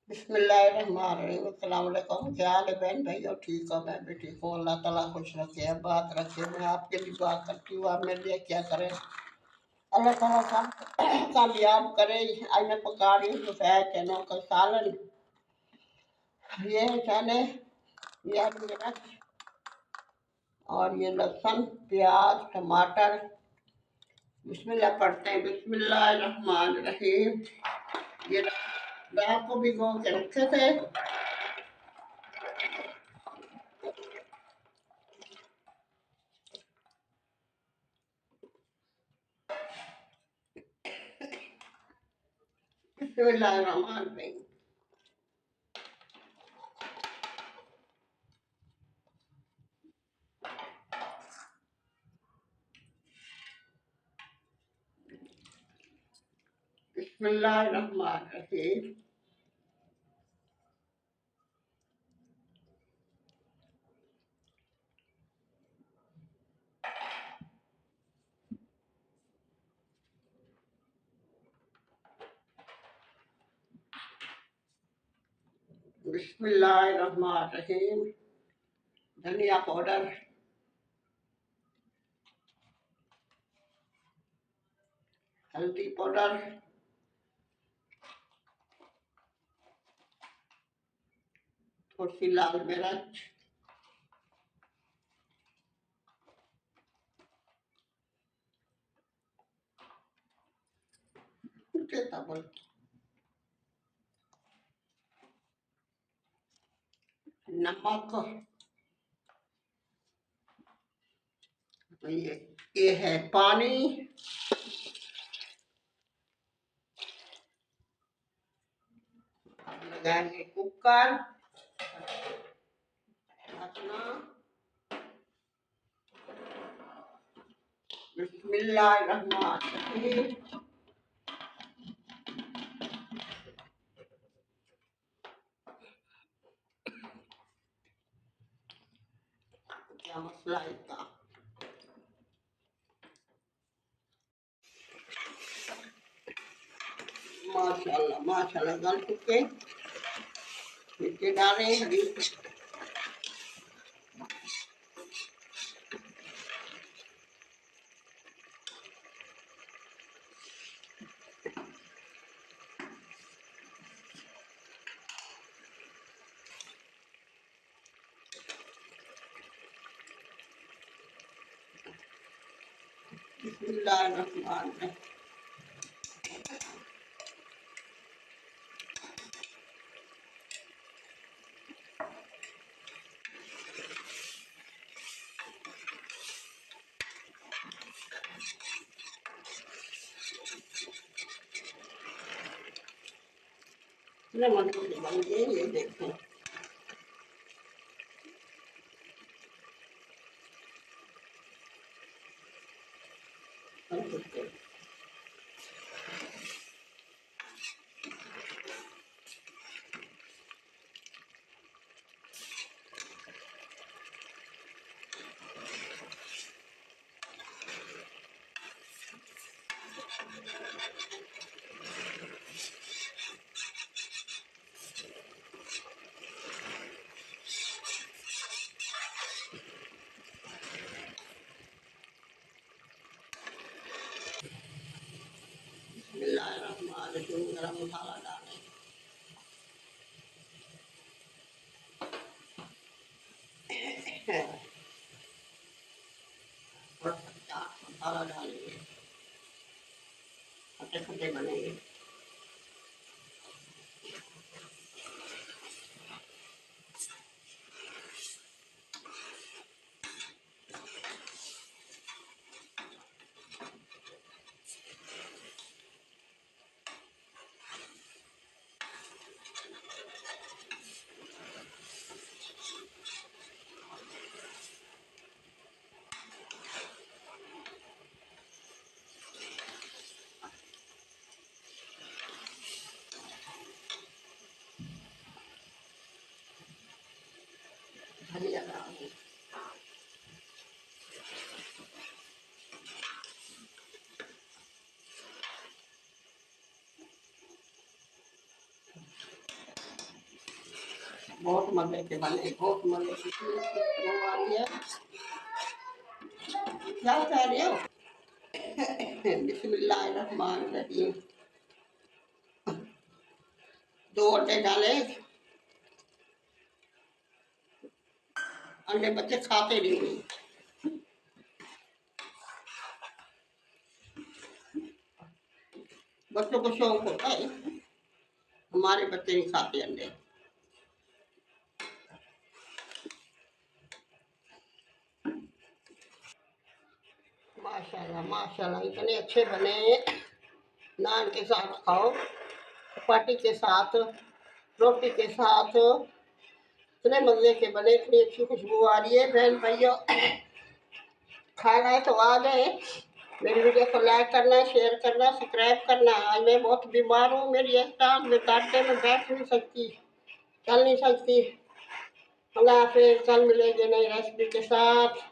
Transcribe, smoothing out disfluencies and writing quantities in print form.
बिस्मिल्लाहिर्रहमानिर्रहीम। अस्सलाम वालेकुम। क्या हाल है बहन भाइयों? ठीक हो? मैं भी ठीक हूँ। अल्लाह ताला खुश रखे, बात रखे। मैं आपके लिए दुआ करती हूँ, आप मेरे लिए क्या करें। अल्लाह ताला सब कामयाब करे। आज मैं पका रही हूँ दोपहर चनों का सालन। ये है चने, ये अदरक और ये लहसुन, प्याज, टमाटर। बिस्मिल्लाह पढ़ते हैं। बिस्मिल्लाहिर्रहमानिर्रहीम। ये रात को भिगो के रखे थे। बिस्मिल्लाहिर्रहमानिर्रहीम। बिस्मिल्लाहिर्रहमानिर्रहीम। बिस्मिल्लाहिर्रहमानिर्रहीम। धनिया पाउडर, हल्दी पाउडर, थोड़ी सी लाल मिर्च, नमक। ये है पानी। लगाएंगे कुकर ढकना। बिस्मिल्लाहिर्रहमानिर्रहीम। क्या मसला है इसका? माशाल्लाह माशाल्लाह गल चुके। नीचे डालें हरी। बिस्मिल्लाहिर्रहमानिर्रहीम। नमक बन गए, ये देखें। बिस्मिल्लाहिर्रहमानिर्रहीम। गरम मसाला डालें। थोड़ा सा चाट मसाला डालेंगे, खट्टे खट्टे बनेंगे। बहुत मजे के बने, बहुत मजे की खुशबू आ रही है। क्या कह रहे हो? बिस्मिल्लाहिर्रहमानिर्रहीम। 2 अंडे डाले। अंडे बच्चे खाते नहीं। बच्चों को शौक होता है, हमारे बच्चे नहीं खाते अंडे। माशाल्लाह माशाल्लाह, इतने अच्छे बने। नान के साथ खाओ, चपाती के साथ, रोटी के साथ, इतने मजे के बने, इतनी अच्छी खुशबू आ रही है। बहन भाइयों, खाना है तो आ गए। मेरी वीडियो को लाइक करना, शेयर करना, सब्सक्राइब करना। आज मैं बहुत बीमार हूँ, मेरी एक टांग में कांटे में बैठ नहीं सकती, चल नहीं सकती। अल्लाह हाफिज़, कल मिलेंगे नई रेसिपी के साथ।